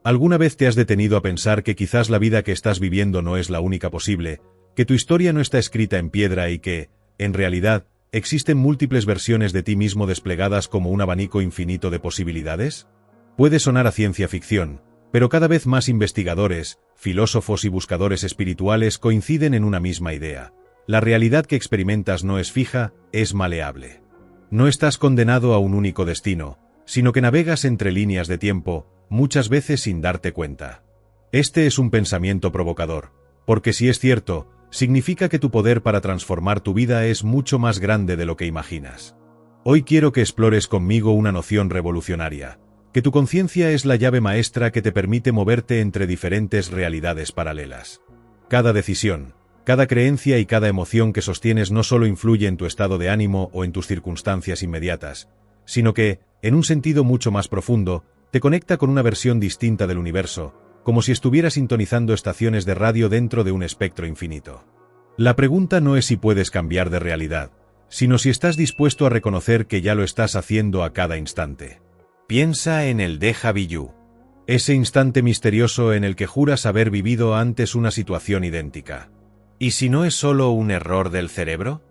¿Alguna vez te has detenido a pensar que quizás la vida que estás viviendo no es la única posible, que tu historia no está escrita en piedra y que, en realidad, existen múltiples versiones de ti mismo desplegadas como un abanico infinito de posibilidades? Puede sonar a ciencia ficción, pero cada vez más investigadores, filósofos y buscadores espirituales coinciden en una misma idea. La realidad que experimentas no es fija, es maleable. No estás condenado a un único destino, sino que navegas entre líneas de tiempo, muchas veces sin darte cuenta. Este es un pensamiento provocador, porque si es cierto, significa que tu poder para transformar tu vida es mucho más grande de lo que imaginas. Hoy quiero que explores conmigo una noción revolucionaria, que tu conciencia es la llave maestra que te permite moverte entre diferentes realidades paralelas. Cada decisión, cada creencia y cada emoción que sostienes no solo influye en tu estado de ánimo o en tus circunstancias inmediatas, sino que, en un sentido mucho más profundo, te conecta con una versión distinta del universo, como si estuvieras sintonizando estaciones de radio dentro de un espectro infinito. La pregunta no es si puedes cambiar de realidad, sino si estás dispuesto a reconocer que ya lo estás haciendo a cada instante. Piensa en el déjà vu, ese instante misterioso en el que juras haber vivido antes una situación idéntica. ¿Y si no es solo un error del cerebro?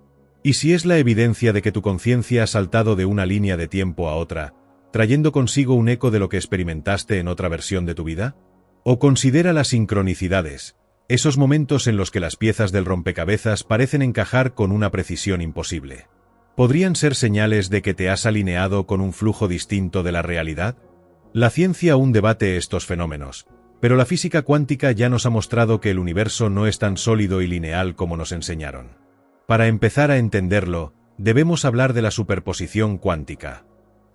¿Y si es la evidencia de que tu conciencia ha saltado de una línea de tiempo a otra, trayendo consigo un eco de lo que experimentaste en otra versión de tu vida? ¿O considera las sincronicidades, esos momentos en los que las piezas del rompecabezas parecen encajar con una precisión imposible? ¿Podrían ser señales de que te has alineado con un flujo distinto de la realidad? La ciencia aún debate estos fenómenos, pero la física cuántica ya nos ha mostrado que el universo no es tan sólido y lineal como nos enseñaron. Para empezar a entenderlo, debemos hablar de la superposición cuántica.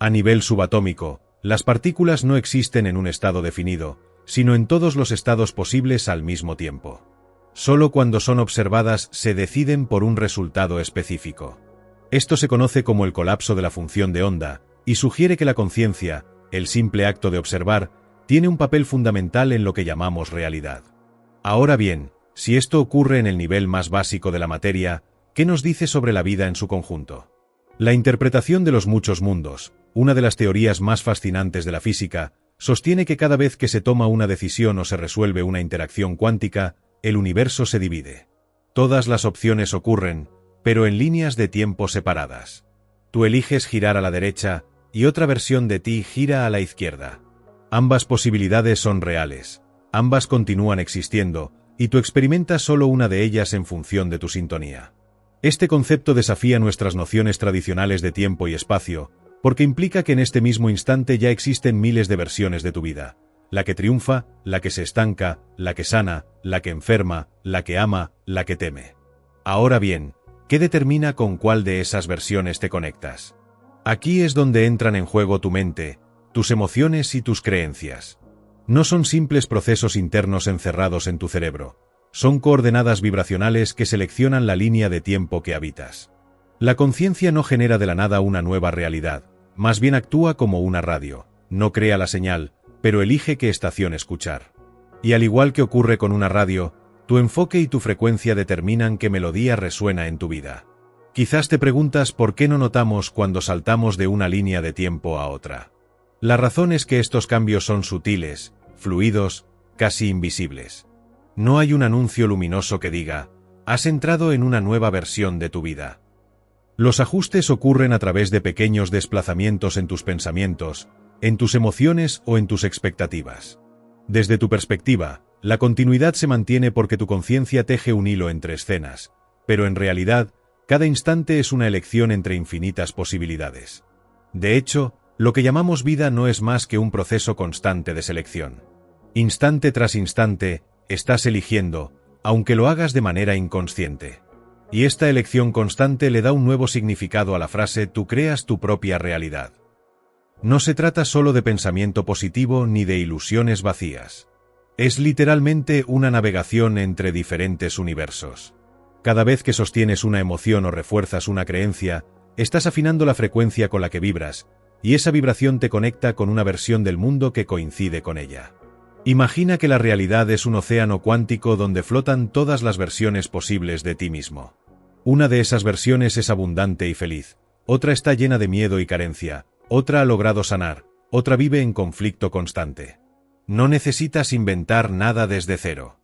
A nivel subatómico, las partículas no existen en un estado definido, sino en todos los estados posibles al mismo tiempo. Solo cuando son observadas se deciden por un resultado específico. Esto se conoce como el colapso de la función de onda, y sugiere que la conciencia, el simple acto de observar, tiene un papel fundamental en lo que llamamos realidad. Ahora bien, si esto ocurre en el nivel más básico de la materia, ¿qué nos dice sobre la vida en su conjunto? La interpretación de los muchos mundos, una de las teorías más fascinantes de la física, sostiene que cada vez que se toma una decisión o se resuelve una interacción cuántica, el universo se divide. Todas las opciones ocurren, pero en líneas de tiempo separadas. Tú eliges girar a la derecha, y otra versión de ti gira a la izquierda. Ambas posibilidades son reales, ambas continúan existiendo, y tú experimentas solo una de ellas en función de tu sintonía. Este concepto desafía nuestras nociones tradicionales de tiempo y espacio, porque implica que en este mismo instante ya existen miles de versiones de tu vida. La que triunfa, la que se estanca, la que sana, la que enferma, la que ama, la que teme. Ahora bien, ¿qué determina con cuál de esas versiones te conectas? Aquí es donde entran en juego tu mente, tus emociones y tus creencias. No son simples procesos internos encerrados en tu cerebro. Son coordenadas vibracionales que seleccionan la línea de tiempo que habitas. La conciencia no genera de la nada una nueva realidad, más bien actúa como una radio, no crea la señal, pero elige qué estación escuchar. Y al igual que ocurre con una radio, tu enfoque y tu frecuencia determinan qué melodía resuena en tu vida. Quizás te preguntas por qué no notamos cuando saltamos de una línea de tiempo a otra. La razón es que estos cambios son sutiles, fluidos, casi invisibles. No hay un anuncio luminoso que diga, has entrado en una nueva versión de tu vida. Los ajustes ocurren a través de pequeños desplazamientos en tus pensamientos, en tus emociones o en tus expectativas. Desde tu perspectiva, la continuidad se mantiene porque tu conciencia teje un hilo entre escenas, pero en realidad, cada instante es una elección entre infinitas posibilidades. De hecho, lo que llamamos vida no es más que un proceso constante de selección. Instante tras instante, estás eligiendo, aunque lo hagas de manera inconsciente. Y esta elección constante le da un nuevo significado a la frase «tú creas tu propia realidad». No se trata solo de pensamiento positivo ni de ilusiones vacías. Es literalmente una navegación entre diferentes universos. Cada vez que sostienes una emoción o refuerzas una creencia, estás afinando la frecuencia con la que vibras, y esa vibración te conecta con una versión del mundo que coincide con ella. Imagina que la realidad es un océano cuántico donde flotan todas las versiones posibles de ti mismo. Una de esas versiones es abundante y feliz, otra está llena de miedo y carencia, otra ha logrado sanar, otra vive en conflicto constante. No necesitas inventar nada desde cero.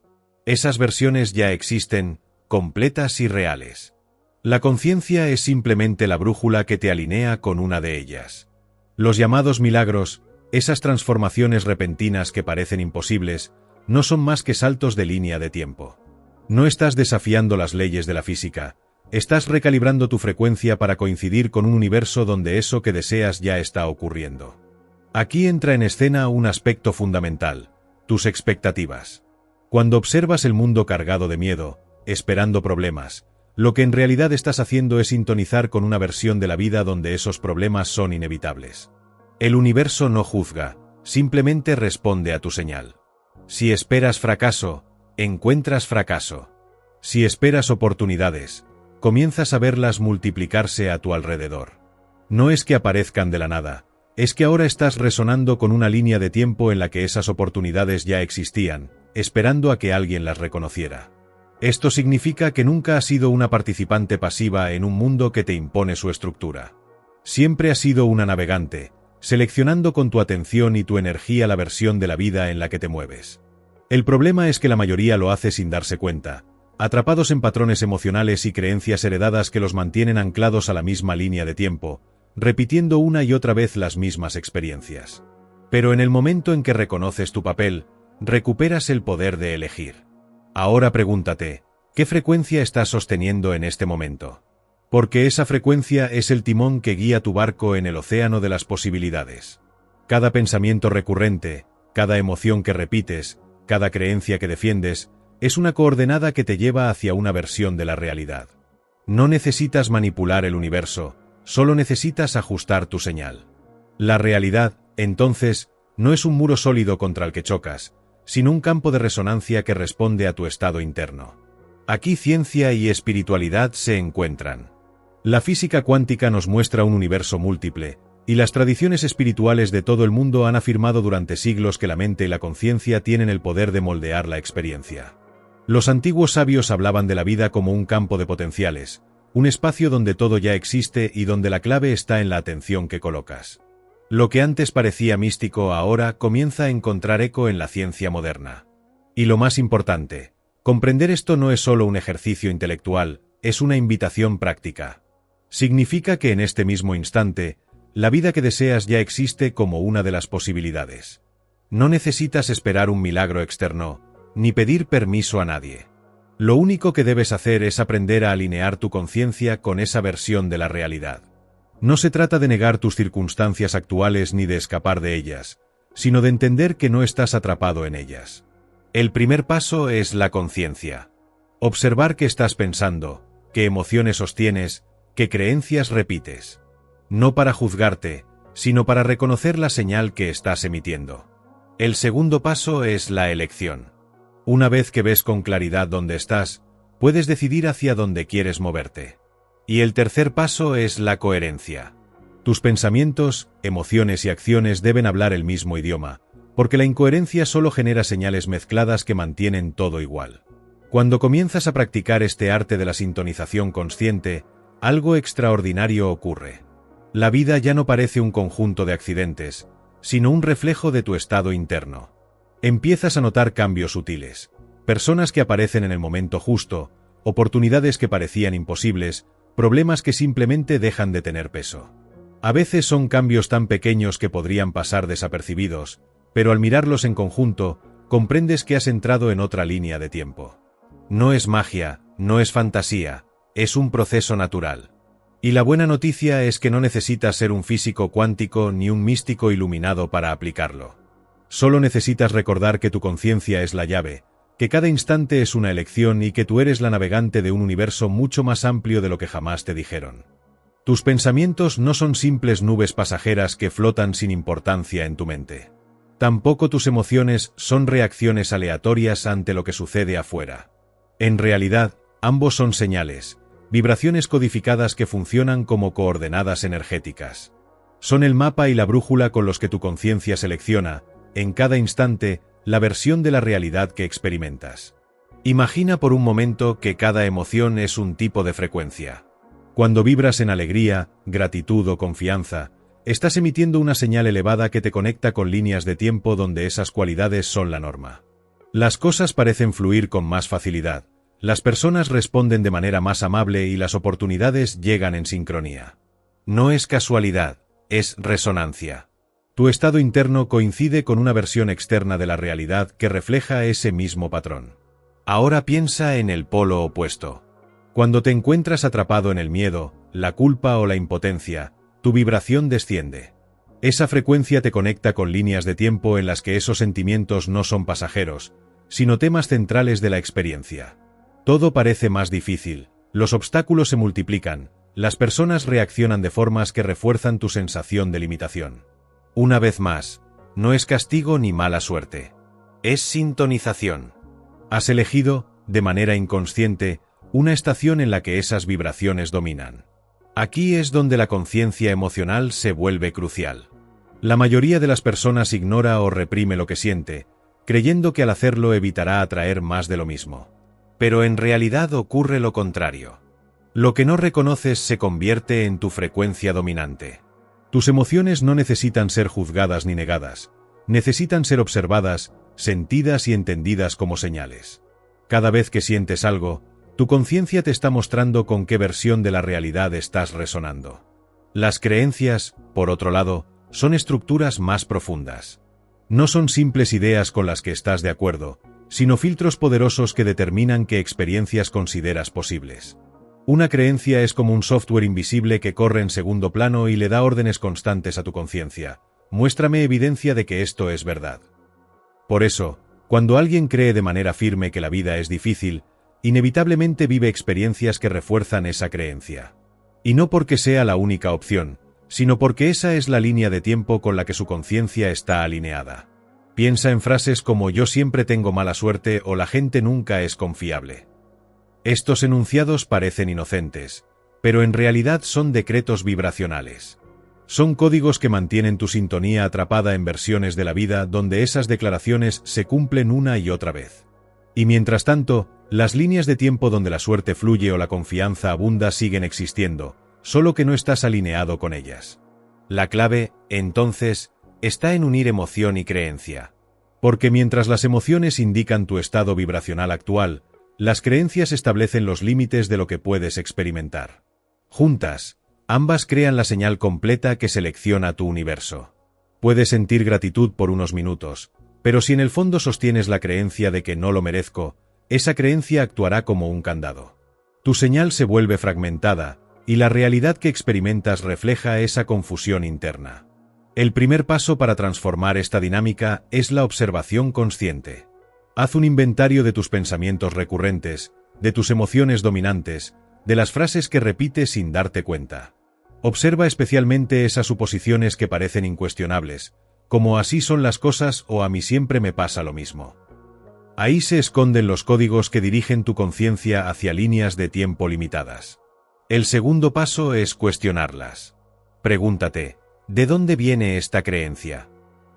Esas versiones ya existen, completas y reales. La conciencia es simplemente la brújula que te alinea con una de ellas. Los llamados milagros, esas transformaciones repentinas que parecen imposibles, no son más que saltos de línea de tiempo. No estás desafiando las leyes de la física, estás recalibrando tu frecuencia para coincidir con un universo donde eso que deseas ya está ocurriendo. Aquí entra en escena un aspecto fundamental: tus expectativas. Cuando observas el mundo cargado de miedo, esperando problemas, lo que en realidad estás haciendo es sintonizar con una versión de la vida donde esos problemas son inevitables. El universo no juzga, simplemente responde a tu señal. Si esperas fracaso, encuentras fracaso. Si esperas oportunidades, comienzas a verlas multiplicarse a tu alrededor. No es que aparezcan de la nada, es que ahora estás resonando con una línea de tiempo en la que esas oportunidades ya existían, esperando a que alguien las reconociera. Esto significa que nunca has sido una participante pasiva en un mundo que te impone su estructura. Siempre has sido una navegante, seleccionando con tu atención y tu energía la versión de la vida en la que te mueves. El problema es que la mayoría lo hace sin darse cuenta, atrapados en patrones emocionales y creencias heredadas que los mantienen anclados a la misma línea de tiempo, repitiendo una y otra vez las mismas experiencias. Pero en el momento en que reconoces tu papel, recuperas el poder de elegir. Ahora pregúntate, ¿qué frecuencia estás sosteniendo en este momento? Porque esa frecuencia es el timón que guía tu barco en el océano de las posibilidades. Cada pensamiento recurrente, cada emoción que repites, cada creencia que defiendes, es una coordenada que te lleva hacia una versión de la realidad. No necesitas manipular el universo, solo necesitas ajustar tu señal. La realidad, entonces, no es un muro sólido contra el que chocas, sino un campo de resonancia que responde a tu estado interno. Aquí ciencia y espiritualidad se encuentran. La física cuántica nos muestra un universo múltiple, y las tradiciones espirituales de todo el mundo han afirmado durante siglos que la mente y la conciencia tienen el poder de moldear la experiencia. Los antiguos sabios hablaban de la vida como un campo de potenciales, un espacio donde todo ya existe y donde la clave está en la atención que colocas. Lo que antes parecía místico ahora comienza a encontrar eco en la ciencia moderna. Y lo más importante, comprender esto no es solo un ejercicio intelectual, es una invitación práctica. Significa que en este mismo instante, la vida que deseas ya existe como una de las posibilidades. No necesitas esperar un milagro externo, ni pedir permiso a nadie. Lo único que debes hacer es aprender a alinear tu conciencia con esa versión de la realidad. No se trata de negar tus circunstancias actuales ni de escapar de ellas, sino de entender que no estás atrapado en ellas. El primer paso es la conciencia. Observar qué estás pensando, qué emociones sostienes, qué creencias repites. No para juzgarte, sino para reconocer la señal que estás emitiendo. El segundo paso es la elección. Una vez que ves con claridad dónde estás, puedes decidir hacia dónde quieres moverte. Y el tercer paso es la coherencia. Tus pensamientos, emociones y acciones deben hablar el mismo idioma, porque la incoherencia solo genera señales mezcladas que mantienen todo igual. Cuando comienzas a practicar este arte de la sintonización consciente, algo extraordinario ocurre. La vida ya no parece un conjunto de accidentes, sino un reflejo de tu estado interno. Empiezas a notar cambios sutiles, personas que aparecen en el momento justo, oportunidades que parecían imposibles, problemas que simplemente dejan de tener peso. A veces son cambios tan pequeños que podrían pasar desapercibidos, pero al mirarlos en conjunto, comprendes que has entrado en otra línea de tiempo. No es magia, no es fantasía, es un proceso natural. Y la buena noticia es que no necesitas ser un físico cuántico ni un místico iluminado para aplicarlo. Solo necesitas recordar que tu conciencia es la llave, que cada instante es una elección y que tú eres la navegante de un universo mucho más amplio de lo que jamás te dijeron. Tus pensamientos no son simples nubes pasajeras que flotan sin importancia en tu mente. Tampoco tus emociones son reacciones aleatorias ante lo que sucede afuera. En realidad, ambos son señales, vibraciones codificadas que funcionan como coordenadas energéticas. Son el mapa y la brújula con los que tu conciencia selecciona, en cada instante, la versión de la realidad que experimentas. Imagina por un momento que cada emoción es un tipo de frecuencia. Cuando vibras en alegría, gratitud o confianza, Estás emitiendo una señal elevada que te conecta con líneas de tiempo donde esas cualidades son la norma. Las cosas parecen fluir con más facilidad, las personas responden de manera más amable y las oportunidades llegan en sincronía. No es casualidad, es resonancia. Tu estado interno coincide con una versión externa de la realidad que refleja ese mismo patrón. Ahora piensa en el polo opuesto. Cuando te encuentras atrapado en el miedo, la culpa o la impotencia, tu vibración desciende. Esa frecuencia te conecta con líneas de tiempo en las que esos sentimientos no son pasajeros, sino temas centrales de la experiencia. Todo parece más difícil, los obstáculos se multiplican, las personas reaccionan de formas que refuerzan tu sensación de limitación. Una vez más, no es castigo ni mala suerte. Es sintonización. Has elegido, de manera inconsciente, una estación en la que esas vibraciones dominan. Aquí es donde la conciencia emocional se vuelve crucial. La mayoría de las personas ignora o reprime lo que siente, creyendo que al hacerlo evitará atraer más de lo mismo. Pero en realidad ocurre lo contrario. Lo que no reconoces se convierte en tu frecuencia dominante. Tus emociones no necesitan ser juzgadas ni negadas, necesitan ser observadas, sentidas y entendidas como señales. Cada vez que sientes algo, tu conciencia te está mostrando con qué versión de la realidad estás resonando. Las creencias, por otro lado, son estructuras más profundas. No son simples ideas con las que estás de acuerdo, sino filtros poderosos que determinan qué experiencias consideras posibles. Una creencia es como un software invisible que corre en segundo plano y le da órdenes constantes a tu conciencia. Muéstrame evidencia de que esto es verdad. Por eso, cuando alguien cree de manera firme que la vida es difícil, inevitablemente vive experiencias que refuerzan esa creencia. Y no porque sea la única opción, sino porque esa es la línea de tiempo con la que su conciencia está alineada. Piensa en frases como yo siempre tengo mala suerte o la gente nunca es confiable. Estos enunciados parecen inocentes, pero en realidad son decretos vibracionales. Son códigos que mantienen tu sintonía atrapada en versiones de la vida donde esas declaraciones se cumplen una y otra vez. Y mientras tanto, las líneas de tiempo donde la suerte fluye o la confianza abunda siguen existiendo, solo que no estás alineado con ellas. La clave, entonces, está en unir emoción y creencia. Porque mientras las emociones indican tu estado vibracional actual, las creencias establecen los límites de lo que puedes experimentar. Juntas, ambas crean la señal completa que selecciona tu universo. Puedes sentir gratitud por unos minutos, pero si en el fondo sostienes la creencia de que no lo merezco, esa creencia actuará como un candado. Tu señal se vuelve fragmentada, y la realidad que experimentas refleja esa confusión interna. El primer paso para transformar esta dinámica es la observación consciente. Haz un inventario de tus pensamientos recurrentes, de tus emociones dominantes, de las frases que repites sin darte cuenta. Observa especialmente esas suposiciones que parecen incuestionables, como así son las cosas o a mí siempre me pasa lo mismo. Ahí se esconden los códigos que dirigen tu conciencia hacia líneas de tiempo limitadas. El segundo paso es cuestionarlas. Pregúntate, ¿de dónde viene esta creencia?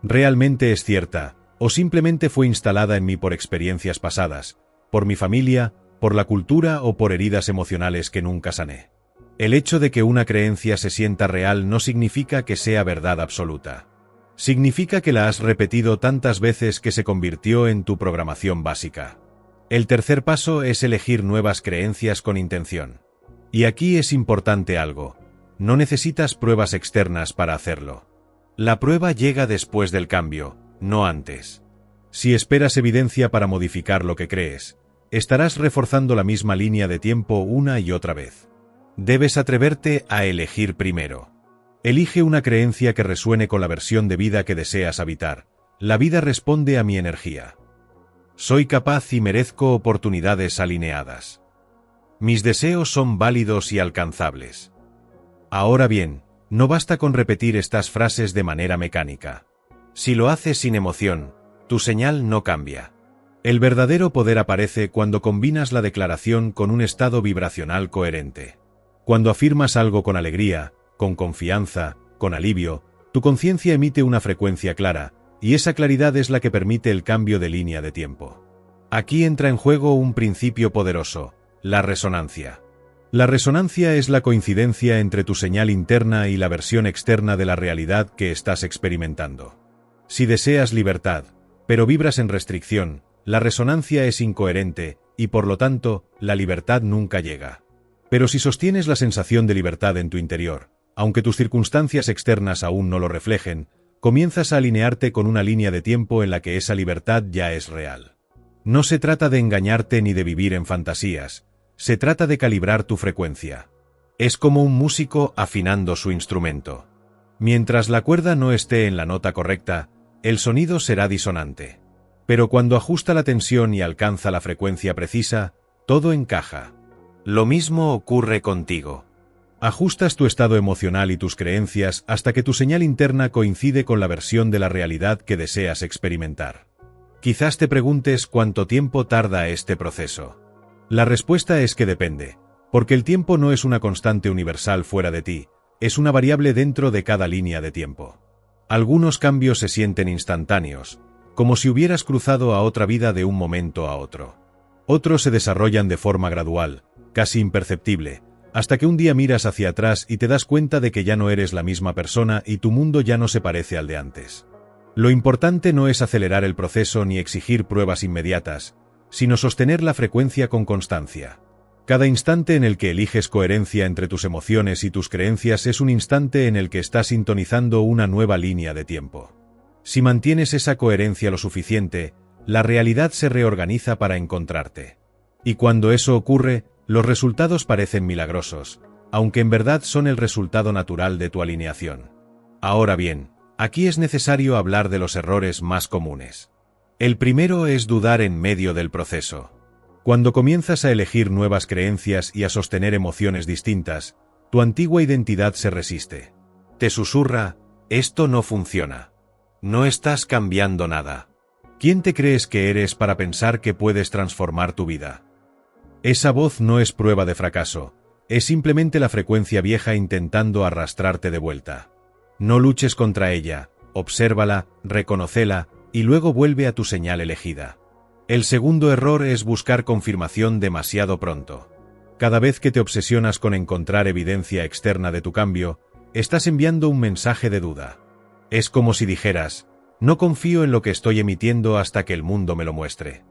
¿Realmente es cierta, o simplemente fue instalada en mí por experiencias pasadas, por mi familia, por la cultura o por heridas emocionales que nunca sané? El hecho de que una creencia se sienta real no significa que sea verdad absoluta. Significa que la has repetido tantas veces que se convirtió en tu programación básica. El tercer paso es elegir nuevas creencias con intención. Y aquí es importante algo. No necesitas pruebas externas para hacerlo. La prueba llega después del cambio, no antes. Si esperas evidencia para modificar lo que crees, estarás reforzando la misma línea de tiempo una y otra vez. Debes atreverte a elegir primero. Elige una creencia que resuene con la versión de vida que deseas habitar. La vida responde a mi energía. Soy capaz y merezco oportunidades alineadas. Mis deseos son válidos y alcanzables. Ahora bien, no basta con repetir estas frases de manera mecánica. Si lo haces sin emoción, tu señal no cambia. El verdadero poder aparece cuando combinas la declaración con un estado vibracional coherente. Cuando afirmas algo con alegría, con confianza, con alivio, tu conciencia emite una frecuencia clara, y esa claridad es la que permite el cambio de línea de tiempo. Aquí entra en juego un principio poderoso, la resonancia. La resonancia es la coincidencia entre tu señal interna y la versión externa de la realidad que estás experimentando. Si deseas libertad, pero vibras en restricción, la resonancia es incoherente, y por lo tanto, la libertad nunca llega. Pero si sostienes la sensación de libertad en tu interior, aunque tus circunstancias externas aún no lo reflejen, comienzas a alinearte con una línea de tiempo en la que esa libertad ya es real. No se trata de engañarte ni de vivir en fantasías, se trata de calibrar tu frecuencia. Es como un músico afinando su instrumento. Mientras la cuerda no esté en la nota correcta, el sonido será disonante. Pero cuando ajusta la tensión y alcanza la frecuencia precisa, todo encaja. Lo mismo ocurre contigo. Ajustas tu estado emocional y tus creencias hasta que tu señal interna coincide con la versión de la realidad que deseas experimentar. Quizás te preguntes cuánto tiempo tarda este proceso. La respuesta es que depende, porque el tiempo no es una constante universal fuera de ti, es una variable dentro de cada línea de tiempo. Algunos cambios se sienten instantáneos, como si hubieras cruzado a otra vida de un momento a otro. Otros se desarrollan de forma gradual, casi imperceptible, hasta que un día miras hacia atrás y te das cuenta de que ya no eres la misma persona y tu mundo ya no se parece al de antes. Lo importante no es acelerar el proceso ni exigir pruebas inmediatas, sino sostener la frecuencia con constancia. Cada instante en el que eliges coherencia entre tus emociones y tus creencias es un instante en el que estás sintonizando una nueva línea de tiempo. Si mantienes esa coherencia lo suficiente, la realidad se reorganiza para encontrarte. Y cuando eso ocurre, los resultados parecen milagrosos, aunque en verdad son el resultado natural de tu alineación. Ahora bien, aquí es necesario hablar de los errores más comunes. El primero es dudar en medio del proceso. Cuando comienzas a elegir nuevas creencias y a sostener emociones distintas, tu antigua identidad se resiste. Te susurra, esto no funciona. No estás cambiando nada. ¿Quién te crees que eres para pensar que puedes transformar tu vida? Esa voz no es prueba de fracaso, es simplemente la frecuencia vieja intentando arrastrarte de vuelta. No luches contra ella, obsérvala, reconócela, y luego vuelve a tu señal elegida. El segundo error es buscar confirmación demasiado pronto. Cada vez que te obsesionas con encontrar evidencia externa de tu cambio, estás enviando un mensaje de duda. Es como si dijeras, no confío en lo que estoy emitiendo hasta que el mundo me lo muestre.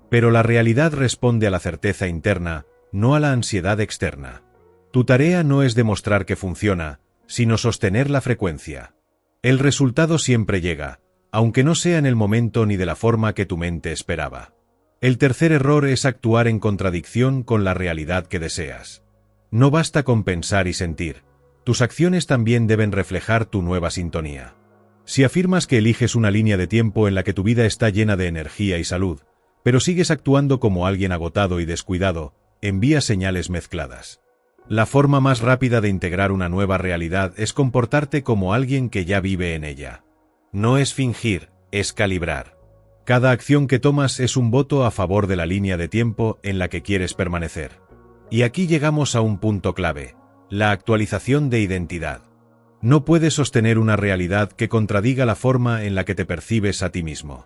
Pero la realidad responde a la certeza interna, no a la ansiedad externa. Tu tarea no es demostrar que funciona, sino sostener la frecuencia. El resultado siempre llega, aunque no sea en el momento ni de la forma que tu mente esperaba. El tercer error es actuar en contradicción con la realidad que deseas. No basta con pensar y sentir, tus acciones también deben reflejar tu nueva sintonía. Si afirmas que eliges una línea de tiempo en la que tu vida está llena de energía y salud, pero sigues actuando como alguien agotado y descuidado, envías señales mezcladas. La forma más rápida de integrar una nueva realidad es comportarte como alguien que ya vive en ella. No es fingir, es calibrar. Cada acción que tomas es un voto a favor de la línea de tiempo en la que quieres permanecer. Y aquí llegamos a un punto clave, la actualización de identidad. No puedes sostener una realidad que contradiga la forma en la que te percibes a ti mismo.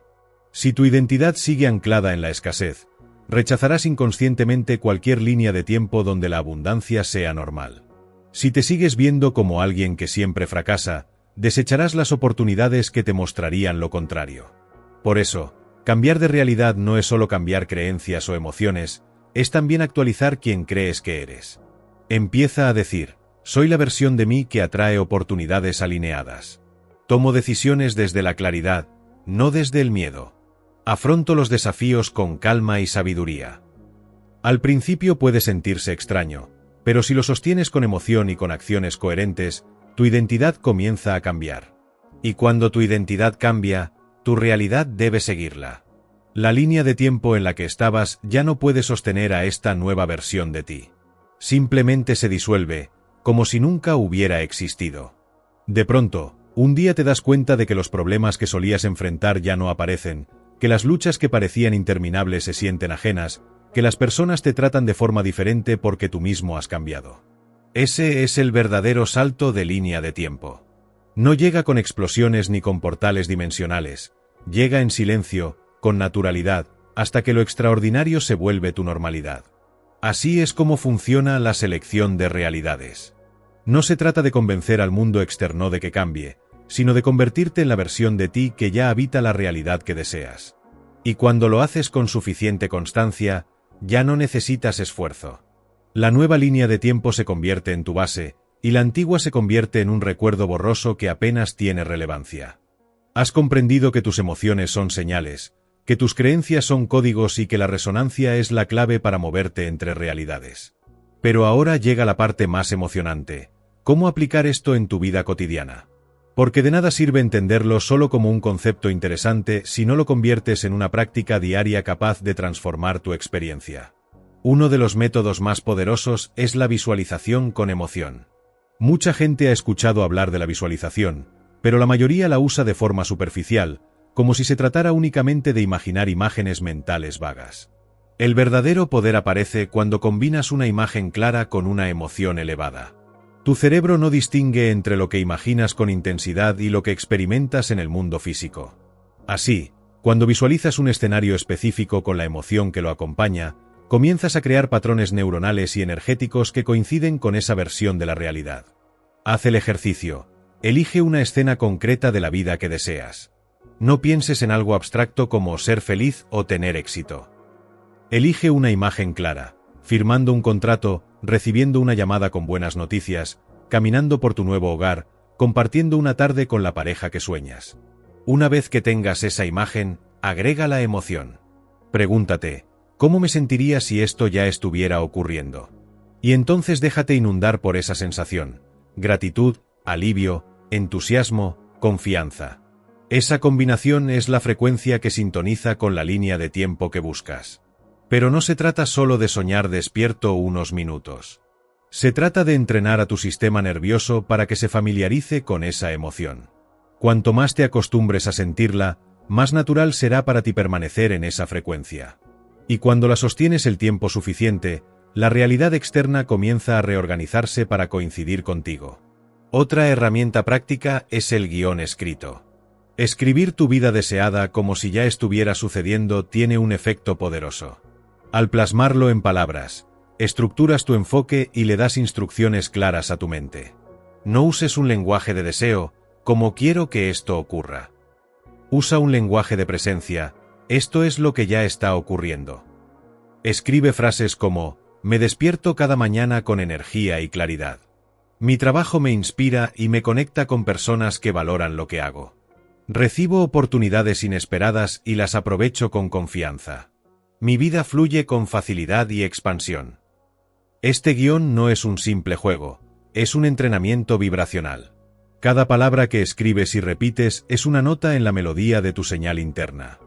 Si tu identidad sigue anclada en la escasez, rechazarás inconscientemente cualquier línea de tiempo donde la abundancia sea normal. Si te sigues viendo como alguien que siempre fracasa, desecharás las oportunidades que te mostrarían lo contrario. Por eso, cambiar de realidad no es solo cambiar creencias o emociones, es también actualizar quién crees que eres. Empieza a decir, soy la versión de mí que atrae oportunidades alineadas. Tomo decisiones desde la claridad, no desde el miedo. Afronto los desafíos con calma y sabiduría. Al principio puede sentirse extraño, pero si lo sostienes con emoción y con acciones coherentes, tu identidad comienza a cambiar. Y cuando tu identidad cambia, tu realidad debe seguirla. La línea de tiempo en la que estabas ya no puede sostener a esta nueva versión de ti. Simplemente se disuelve, como si nunca hubiera existido. De pronto, un día te das cuenta de que los problemas que solías enfrentar ya no aparecen, que las luchas que parecían interminables se sienten ajenas, que las personas te tratan de forma diferente porque tú mismo has cambiado. Ese es el verdadero salto de línea de tiempo. No llega con explosiones ni con portales dimensionales, llega en silencio, con naturalidad, hasta que lo extraordinario se vuelve tu normalidad. Así es como funciona la selección de realidades. No se trata de convencer al mundo externo de que cambie, sino de convertirte en la versión de ti que ya habita la realidad que deseas. Y cuando lo haces con suficiente constancia, ya no necesitas esfuerzo. La nueva línea de tiempo se convierte en tu base, y la antigua se convierte en un recuerdo borroso que apenas tiene relevancia. Has comprendido que tus emociones son señales, que tus creencias son códigos y que la resonancia es la clave para moverte entre realidades. Pero ahora llega la parte más emocionante: ¿cómo aplicar esto en tu vida cotidiana? Porque de nada sirve entenderlo solo como un concepto interesante si no lo conviertes en una práctica diaria capaz de transformar tu experiencia. Uno de los métodos más poderosos es la visualización con emoción. Mucha gente ha escuchado hablar de la visualización, pero la mayoría la usa de forma superficial, como si se tratara únicamente de imaginar imágenes mentales vagas. El verdadero poder aparece cuando combinas una imagen clara con una emoción elevada. Tu cerebro no distingue entre lo que imaginas con intensidad y lo que experimentas en el mundo físico. Así, cuando visualizas un escenario específico con la emoción que lo acompaña, comienzas a crear patrones neuronales y energéticos que coinciden con esa versión de la realidad. Haz el ejercicio. Elige una escena concreta de la vida que deseas. No pienses en algo abstracto como ser feliz o tener éxito. Elige una imagen clara: firmando un contrato, recibiendo una llamada con buenas noticias, caminando por tu nuevo hogar, compartiendo una tarde con la pareja que sueñas. Una vez que tengas esa imagen, agrega la emoción. Pregúntate: ¿cómo me sentiría si esto ya estuviera ocurriendo? Y entonces déjate inundar por esa sensación: gratitud, alivio, entusiasmo, confianza. Esa combinación es la frecuencia que sintoniza con la línea de tiempo que buscas. Pero no se trata solo de soñar despierto unos minutos. Se trata de entrenar a tu sistema nervioso para que se familiarice con esa emoción. Cuanto más te acostumbres a sentirla, más natural será para ti permanecer en esa frecuencia. Y cuando la sostienes el tiempo suficiente, la realidad externa comienza a reorganizarse para coincidir contigo. Otra herramienta práctica es el guión escrito. Escribir tu vida deseada como si ya estuviera sucediendo tiene un efecto poderoso. Al plasmarlo en palabras, estructuras tu enfoque y le das instrucciones claras a tu mente. No uses un lenguaje de deseo, como quiero que esto ocurra. Usa un lenguaje de presencia: esto es lo que ya está ocurriendo. Escribe frases como: me despierto cada mañana con energía y claridad. Mi trabajo me inspira y me conecta con personas que valoran lo que hago. Recibo oportunidades inesperadas y las aprovecho con confianza. Mi vida fluye con facilidad y expansión. Este guión no es un simple juego, es un entrenamiento vibracional. Cada palabra que escribes y repites es una nota en la melodía de tu señal interna.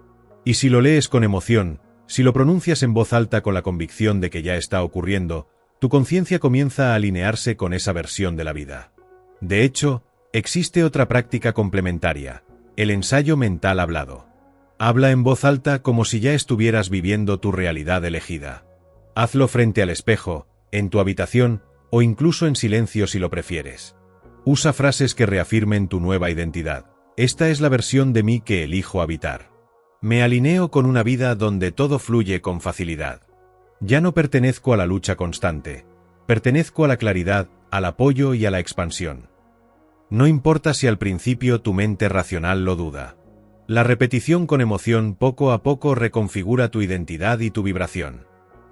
Y si lo lees con emoción, si lo pronuncias en voz alta con la convicción de que ya está ocurriendo, tu conciencia comienza a alinearse con esa versión de la vida. De hecho, existe otra práctica complementaria: el ensayo mental hablado. Habla en voz alta como si ya estuvieras viviendo tu realidad elegida. Hazlo frente al espejo, en tu habitación, o incluso en silencio si lo prefieres. Usa frases que reafirmen tu nueva identidad. Esta es la versión de mí que elijo habitar. Me alineo con una vida donde todo fluye con facilidad. Ya no pertenezco a la lucha constante. Pertenezco a la claridad, al apoyo y a la expansión. No importa si al principio tu mente racional lo duda. La repetición con emoción poco a poco reconfigura tu identidad y tu vibración.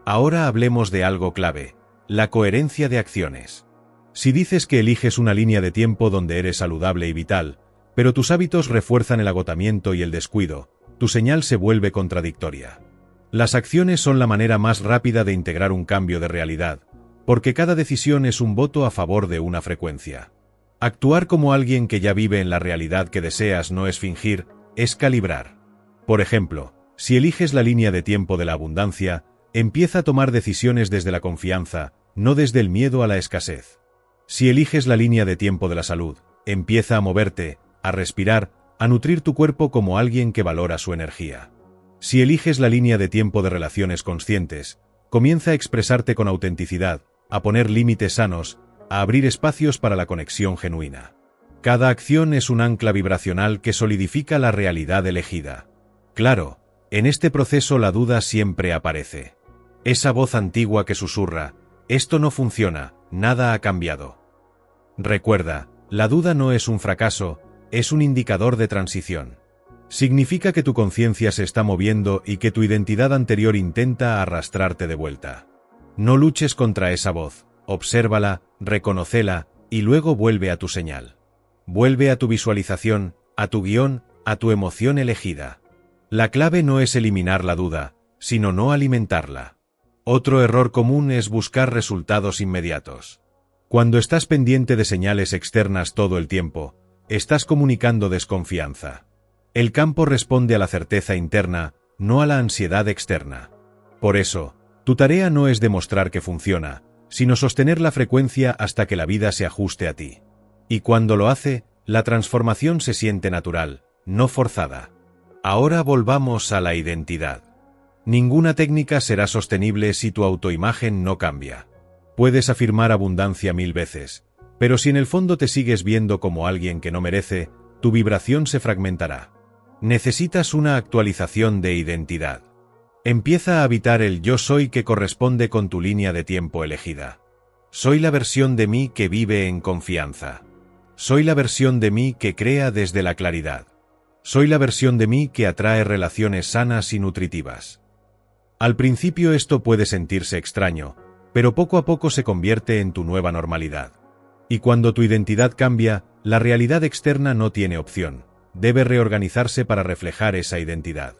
Ahora hablemos de algo clave: la coherencia de acciones. Si dices que eliges una línea de tiempo donde eres saludable y vital, pero tus hábitos refuerzan el agotamiento y el descuido, tu señal se vuelve contradictoria. Las acciones son la manera más rápida de integrar un cambio de realidad, porque cada decisión es un voto a favor de una frecuencia. Actuar como alguien que ya vive en la realidad que deseas no es fingir, es calibrar. Por ejemplo, si eliges la línea de tiempo de la abundancia, empieza a tomar decisiones desde la confianza, no desde el miedo a la escasez. Si eliges la línea de tiempo de la salud, empieza a moverte, a respirar, a nutrir tu cuerpo como alguien que valora su energía. Si eliges la línea de tiempo de relaciones conscientes, comienza a expresarte con autenticidad, a poner límites sanos, a abrir espacios para la conexión genuina. Cada acción es un ancla vibracional que solidifica la realidad elegida. Claro, en este proceso la duda siempre aparece. Esa voz antigua que susurra, esto no funciona, nada ha cambiado. Recuerda, la duda no es un fracaso, es un indicador de transición. Significa que tu conciencia se está moviendo y que tu identidad anterior intenta arrastrarte de vuelta. No luches contra esa voz, obsérvala, reconócela, y luego vuelve a tu señal. Vuelve a tu visualización, a tu guión, a tu emoción elegida. La clave no es eliminar la duda, sino no alimentarla. Otro error común es buscar resultados inmediatos. Cuando estás pendiente de señales externas todo el tiempo, estás comunicando desconfianza. El campo responde a la certeza interna, no a la ansiedad externa. Por eso, tu tarea no es demostrar que funciona, sino sostener la frecuencia hasta que la vida se ajuste a ti. Y cuando lo hace, la transformación se siente natural, no forzada. Ahora volvamos a la identidad. Ninguna técnica será sostenible si tu autoimagen no cambia. Puedes afirmar abundancia 1000 veces, pero si en el fondo te sigues viendo como alguien que no merece, tu vibración se fragmentará. Necesitas una actualización de identidad. Empieza a habitar el yo soy que corresponde con tu línea de tiempo elegida. Soy la versión de mí que vive en confianza. Soy la versión de mí que crea desde la claridad. Soy la versión de mí que atrae relaciones sanas y nutritivas. Al principio esto puede sentirse extraño, pero poco a poco se convierte en tu nueva normalidad. Y cuando tu identidad cambia, la realidad externa no tiene opción. Debe reorganizarse para reflejar esa identidad.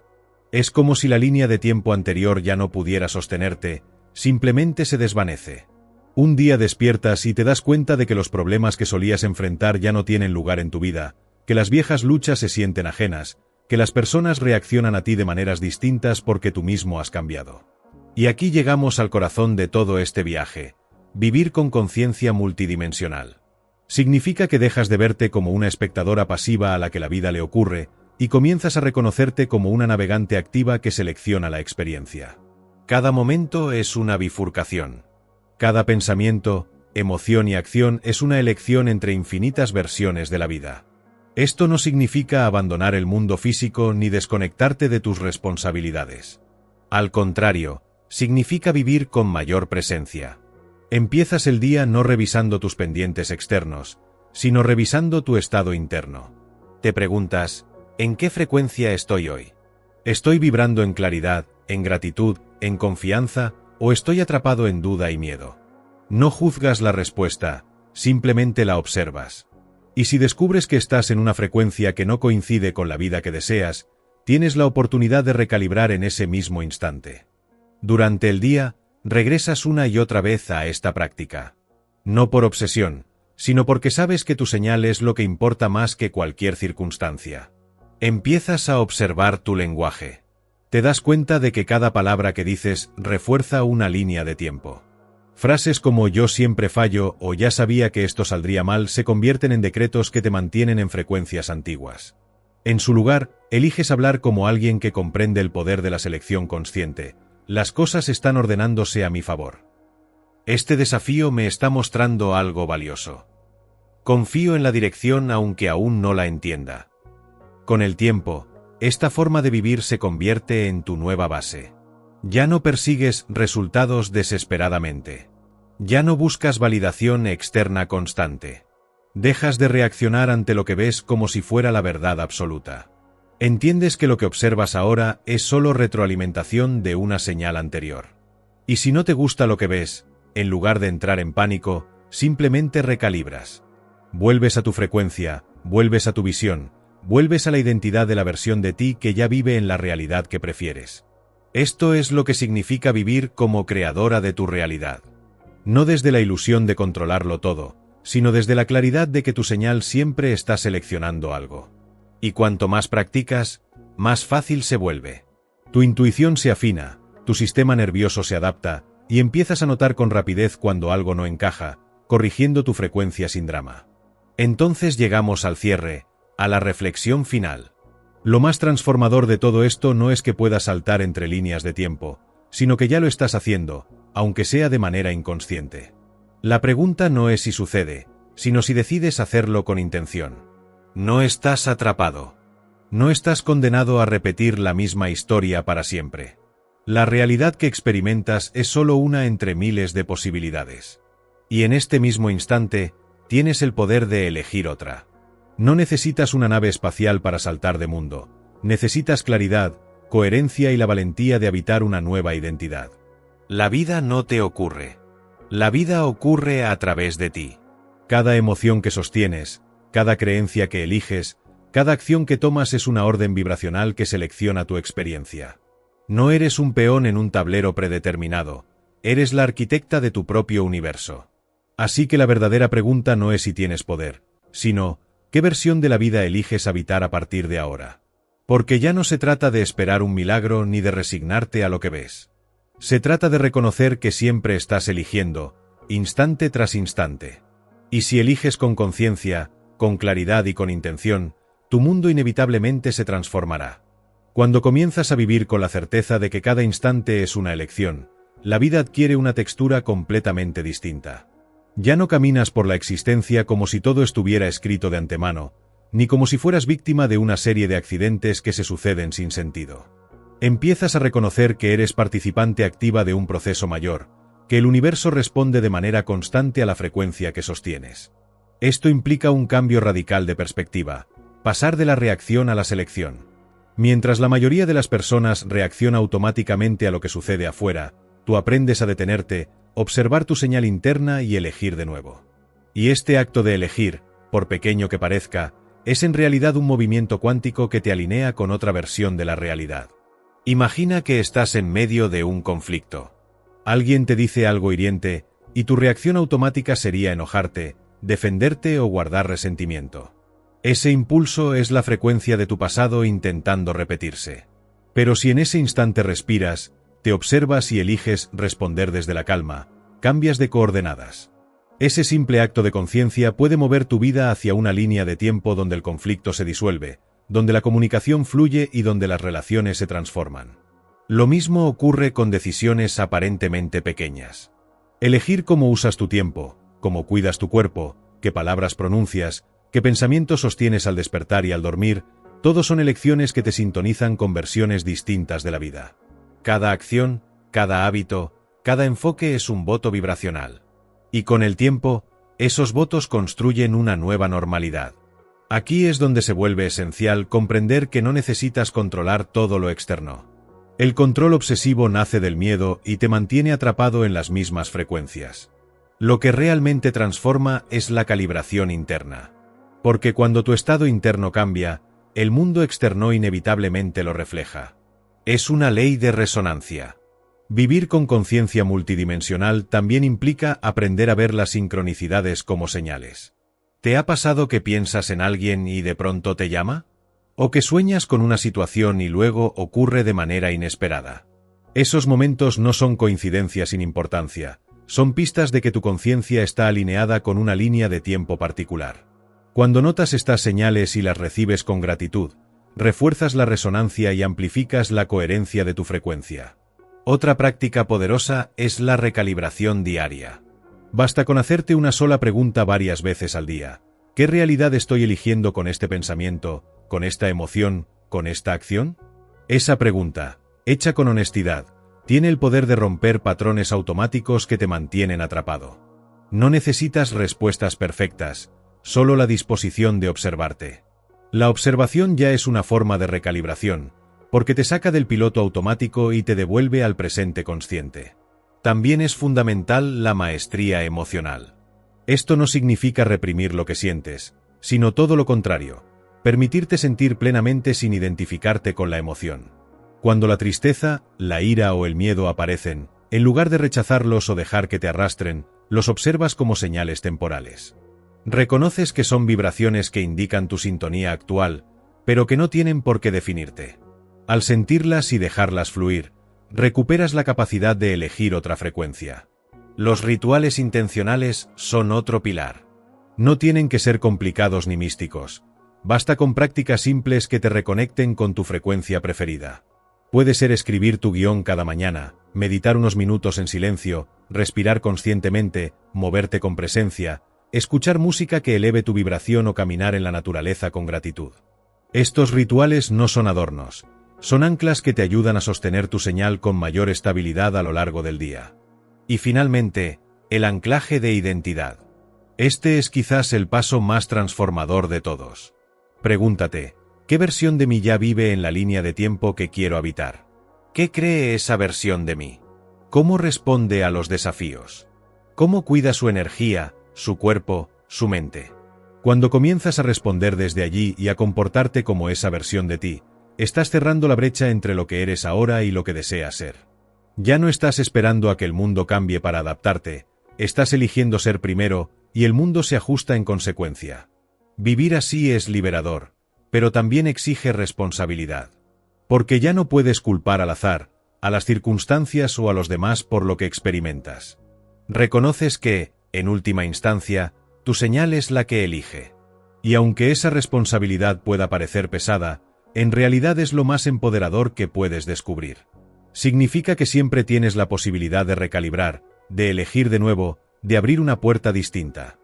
Es como si la línea de tiempo anterior ya no pudiera sostenerte, simplemente se desvanece. Un día despiertas y te das cuenta de que los problemas que solías enfrentar ya no tienen lugar en tu vida, que las viejas luchas se sienten ajenas, que las personas reaccionan a ti de maneras distintas porque tú mismo has cambiado. Y aquí llegamos al corazón de todo este viaje: vivir con conciencia multidimensional. Significa que dejas de verte como una espectadora pasiva a la que la vida le ocurre, y comienzas a reconocerte como una navegante activa que selecciona la experiencia. Cada momento es una bifurcación. Cada pensamiento, emoción y acción es una elección entre infinitas versiones de la vida. Esto no significa abandonar el mundo físico ni desconectarte de tus responsabilidades. Al contrario, significa vivir con mayor presencia. Empiezas el día no revisando tus pendientes externos, sino revisando tu estado interno. Te preguntas, ¿en qué frecuencia estoy hoy? ¿Estoy vibrando en claridad, en gratitud, en confianza, o estoy atrapado en duda y miedo? No juzgas la respuesta, simplemente la observas. Y si descubres que estás en una frecuencia que no coincide con la vida que deseas, tienes la oportunidad de recalibrar en ese mismo instante. Durante el día, regresas una y otra vez a esta práctica. No por obsesión, sino porque sabes que tu señal es lo que importa más que cualquier circunstancia. Empiezas a observar tu lenguaje. Te das cuenta de que cada palabra que dices refuerza una línea de tiempo. Frases como yo siempre fallo o ya sabía que esto saldría mal se convierten en decretos que te mantienen en frecuencias antiguas. En su lugar, eliges hablar como alguien que comprende el poder de la selección consciente. Las cosas están ordenándose a mi favor. Este desafío me está mostrando algo valioso. Confío en la dirección aunque aún no la entienda. Con el tiempo, esta forma de vivir se convierte en tu nueva base. Ya no persigues resultados desesperadamente. Ya no buscas validación externa constante. Dejas de reaccionar ante lo que ves como si fuera la verdad absoluta. Entiendes que lo que observas ahora es solo retroalimentación de una señal anterior. Y si no te gusta lo que ves, en lugar de entrar en pánico, simplemente recalibras. Vuelves a tu frecuencia, vuelves a tu visión, vuelves a la identidad de la versión de ti que ya vive en la realidad que prefieres. Esto es lo que significa vivir como creadora de tu realidad. No desde la ilusión de controlarlo todo, sino desde la claridad de que tu señal siempre está seleccionando algo. Y cuanto más practicas, más fácil se vuelve. Tu intuición se afina, tu sistema nervioso se adapta, y empiezas a notar con rapidez cuando algo no encaja, corrigiendo tu frecuencia sin drama. Entonces llegamos al cierre, a la reflexión final. Lo más transformador de todo esto no es que puedas saltar entre líneas de tiempo, sino que ya lo estás haciendo, aunque sea de manera inconsciente. La pregunta no es si sucede, sino si decides hacerlo con intención. No estás atrapado. No estás condenado a repetir la misma historia para siempre. La realidad que experimentas es solo una entre miles de posibilidades. Y en este mismo instante, tienes el poder de elegir otra. No necesitas una nave espacial para saltar de mundo. Necesitas claridad, coherencia y la valentía de habitar una nueva identidad. La vida no te ocurre. La vida ocurre a través de ti. Cada emoción que sostienes, cada creencia que eliges, cada acción que tomas es una orden vibracional que selecciona tu experiencia. No eres un peón en un tablero predeterminado, eres la arquitecta de tu propio universo. Así que la verdadera pregunta no es si tienes poder, sino, ¿qué versión de la vida eliges habitar a partir de ahora? Porque ya no se trata de esperar un milagro ni de resignarte a lo que ves. Se trata de reconocer que siempre estás eligiendo, instante tras instante. Y si eliges con conciencia, con claridad y con intención, tu mundo inevitablemente se transformará. Cuando comienzas a vivir con la certeza de que cada instante es una elección, la vida adquiere una textura completamente distinta. Ya no caminas por la existencia como si todo estuviera escrito de antemano, ni como si fueras víctima de una serie de accidentes que se suceden sin sentido. Empiezas a reconocer que eres participante activa de un proceso mayor, que el universo responde de manera constante a la frecuencia que sostienes. Esto implica un cambio radical de perspectiva, pasar de la reacción a la selección. Mientras la mayoría de las personas reacciona automáticamente a lo que sucede afuera, tú aprendes a detenerte, observar tu señal interna y elegir de nuevo. Y este acto de elegir, por pequeño que parezca, es en realidad un movimiento cuántico que te alinea con otra versión de la realidad. Imagina que estás en medio de un conflicto. Alguien te dice algo hiriente, y tu reacción automática sería enojarte, defenderte o guardar resentimiento. Ese impulso es la frecuencia de tu pasado intentando repetirse. Pero si en ese instante respiras, te observas y eliges responder desde la calma, cambias de coordenadas. Ese simple acto de conciencia puede mover tu vida hacia una línea de tiempo donde el conflicto se disuelve, donde la comunicación fluye y donde las relaciones se transforman. Lo mismo ocurre con decisiones aparentemente pequeñas. Elegir cómo usas tu tiempo, cómo cuidas tu cuerpo, qué palabras pronuncias, qué pensamientos sostienes al despertar y al dormir, todos son elecciones que te sintonizan con versiones distintas de la vida. Cada acción, cada hábito, cada enfoque es un voto vibracional. Y con el tiempo, esos votos construyen una nueva normalidad. Aquí es donde se vuelve esencial comprender que no necesitas controlar todo lo externo. El control obsesivo nace del miedo y te mantiene atrapado en las mismas frecuencias. Lo que realmente transforma es la calibración interna. Porque cuando tu estado interno cambia, el mundo externo inevitablemente lo refleja. Es una ley de resonancia. Vivir con conciencia multidimensional también implica aprender a ver las sincronicidades como señales. ¿Te ha pasado que piensas en alguien y de pronto te llama? ¿O que sueñas con una situación y luego ocurre de manera inesperada? Esos momentos no son coincidencias sin importancia, son pistas de que tu conciencia está alineada con una línea de tiempo particular. Cuando notas estas señales y las recibes con gratitud, refuerzas la resonancia y amplificas la coherencia de tu frecuencia. Otra práctica poderosa es la recalibración diaria. Basta con hacerte una sola pregunta varias veces al día. ¿Qué realidad estoy eligiendo con este pensamiento, con esta emoción, con esta acción? Esa pregunta, hecha con honestidad, tiene el poder de romper patrones automáticos que te mantienen atrapado. No necesitas respuestas perfectas, solo la disposición de observarte. La observación ya es una forma de recalibración, porque te saca del piloto automático y te devuelve al presente consciente. También es fundamental la maestría emocional. Esto no significa reprimir lo que sientes, sino todo lo contrario, permitirte sentir plenamente sin identificarte con la emoción. Cuando la tristeza, la ira o el miedo aparecen, en lugar de rechazarlos o dejar que te arrastren, los observas como señales temporales. Reconoces que son vibraciones que indican tu sintonía actual, pero que no tienen por qué definirte. Al sentirlas y dejarlas fluir, recuperas la capacidad de elegir otra frecuencia. Los rituales intencionales son otro pilar. No tienen que ser complicados ni místicos. Basta con prácticas simples que te reconecten con tu frecuencia preferida. Puede ser escribir tu guión cada mañana, meditar unos minutos en silencio, respirar conscientemente, moverte con presencia, escuchar música que eleve tu vibración o caminar en la naturaleza con gratitud. Estos rituales no son adornos, Son anclas que te ayudan a sostener tu señal con mayor estabilidad a lo largo del día. Y finalmente, el anclaje de identidad. Este es quizás el paso más transformador de todos. Pregúntate, ¿qué versión de mí ya vive en la línea de tiempo que quiero habitar? ¿Qué cree esa versión de mí? ¿Cómo responde a los desafíos? ¿Cómo cuida su energía, su cuerpo, su mente? Cuando comienzas a responder desde allí y a comportarte como esa versión de ti, estás cerrando la brecha entre lo que eres ahora y lo que deseas ser. Ya no estás esperando a que el mundo cambie para adaptarte, estás eligiendo ser primero, y el mundo se ajusta en consecuencia. Vivir así es liberador, pero también exige responsabilidad. Porque ya no puedes culpar al azar, a las circunstancias o a los demás por lo que experimentas. Reconoces que, en última instancia, tu señal es la que elige. Y aunque esa responsabilidad pueda parecer pesada, en realidad es lo más empoderador que puedes descubrir. Significa que siempre tienes la posibilidad de recalibrar, de elegir de nuevo, de abrir una puerta distinta.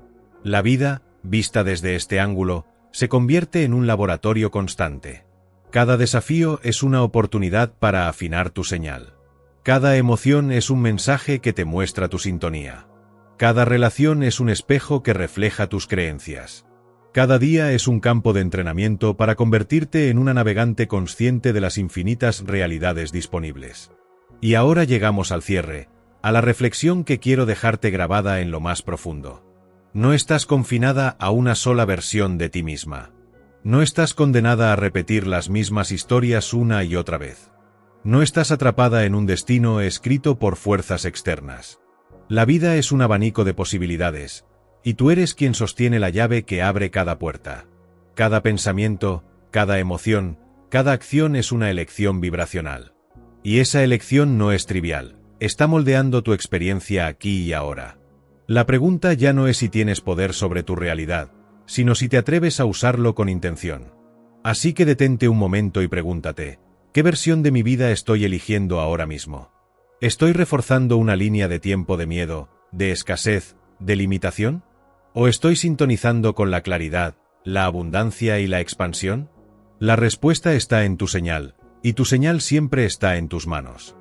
La vida, vista desde este ángulo, se convierte en un laboratorio constante. Cada desafío es una oportunidad para afinar tu señal. Cada emoción es un mensaje que te muestra tu sintonía. Cada relación es un espejo que refleja tus creencias. Cada día es un campo de entrenamiento para convertirte en una navegante consciente de las infinitas realidades disponibles. Y ahora llegamos al cierre, a la reflexión que quiero dejarte grabada en lo más profundo. No estás confinada a una sola versión de ti misma. No estás condenada a repetir las mismas historias una y otra vez. No estás atrapada en un destino escrito por fuerzas externas. La vida es un abanico de posibilidades, y tú eres quien sostiene la llave que abre cada puerta. Cada pensamiento, cada emoción, cada acción es una elección vibracional. Y esa elección no es trivial, está moldeando tu experiencia aquí y ahora. La pregunta ya no es si tienes poder sobre tu realidad, sino si te atreves a usarlo con intención. Así que detente un momento y pregúntate, ¿qué versión de mi vida estoy eligiendo ahora mismo? ¿Estoy reforzando una línea de tiempo de miedo, de escasez, de limitación? ¿O estoy sintonizando con la claridad, la abundancia y la expansión? La respuesta está en tu señal, y tu señal siempre está en tus manos.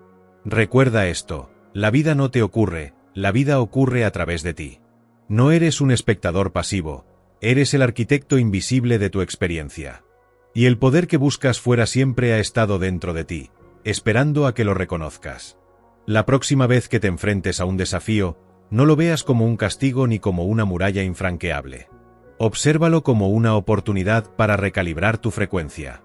Recuerda esto, la vida no te ocurre, la vida ocurre a través de ti. No eres un espectador pasivo, eres el arquitecto invisible de tu experiencia. Y el poder que buscas fuera siempre ha estado dentro de ti, esperando a que lo reconozcas. La próxima vez que te enfrentes a un desafío, no lo veas como un castigo ni como una muralla infranqueable. Obsérvalo como una oportunidad para recalibrar tu frecuencia.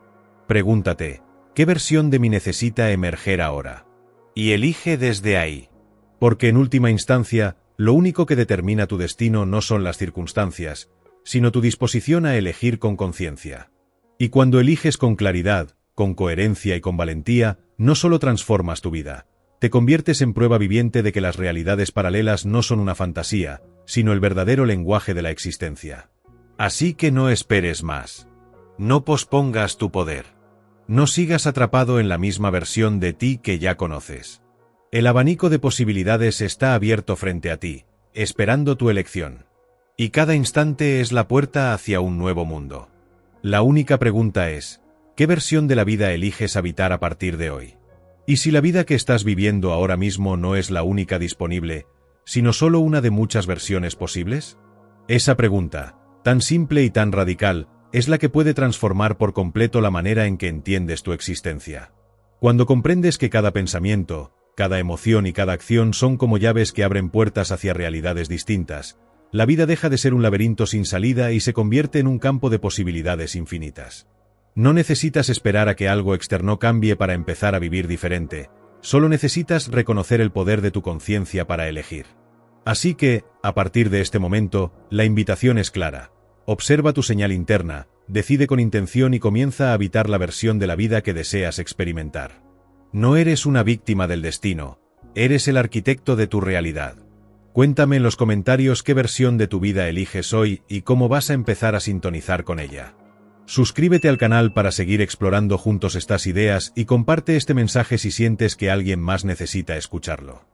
Pregúntate, ¿qué versión de mí necesita emerger ahora? Y elige desde ahí. Porque en última instancia, lo único que determina tu destino no son las circunstancias, sino tu disposición a elegir con conciencia. Y cuando eliges con claridad, con coherencia y con valentía, no solo transformas tu vida, te conviertes en prueba viviente de que las realidades paralelas no son una fantasía, sino el verdadero lenguaje de la existencia. Así que no esperes más. No pospongas tu poder. No sigas atrapado en la misma versión de ti que ya conoces. El abanico de posibilidades está abierto frente a ti, esperando tu elección. Y cada instante es la puerta hacia un nuevo mundo. La única pregunta es, ¿qué versión de la vida eliges habitar a partir de hoy? Y si la vida que estás viviendo ahora mismo no es la única disponible, sino solo una de muchas versiones posibles? Esa pregunta, tan simple y tan radical, es la que puede transformar por completo la manera en que entiendes tu existencia. Cuando comprendes que cada pensamiento, cada emoción y cada acción son como llaves que abren puertas hacia realidades distintas, la vida deja de ser un laberinto sin salida y se convierte en un campo de posibilidades infinitas. No necesitas esperar a que algo externo cambie para empezar a vivir diferente, solo necesitas reconocer el poder de tu conciencia para elegir. Así que, a partir de este momento, la invitación es clara. Observa tu señal interna, decide con intención y comienza a habitar la versión de la vida que deseas experimentar. No eres una víctima del destino, eres el arquitecto de tu realidad. Cuéntame en los comentarios qué versión de tu vida eliges hoy y cómo vas a empezar a sintonizar con ella. Suscríbete al canal para seguir explorando juntos estas ideas y comparte este mensaje si sientes que alguien más necesita escucharlo.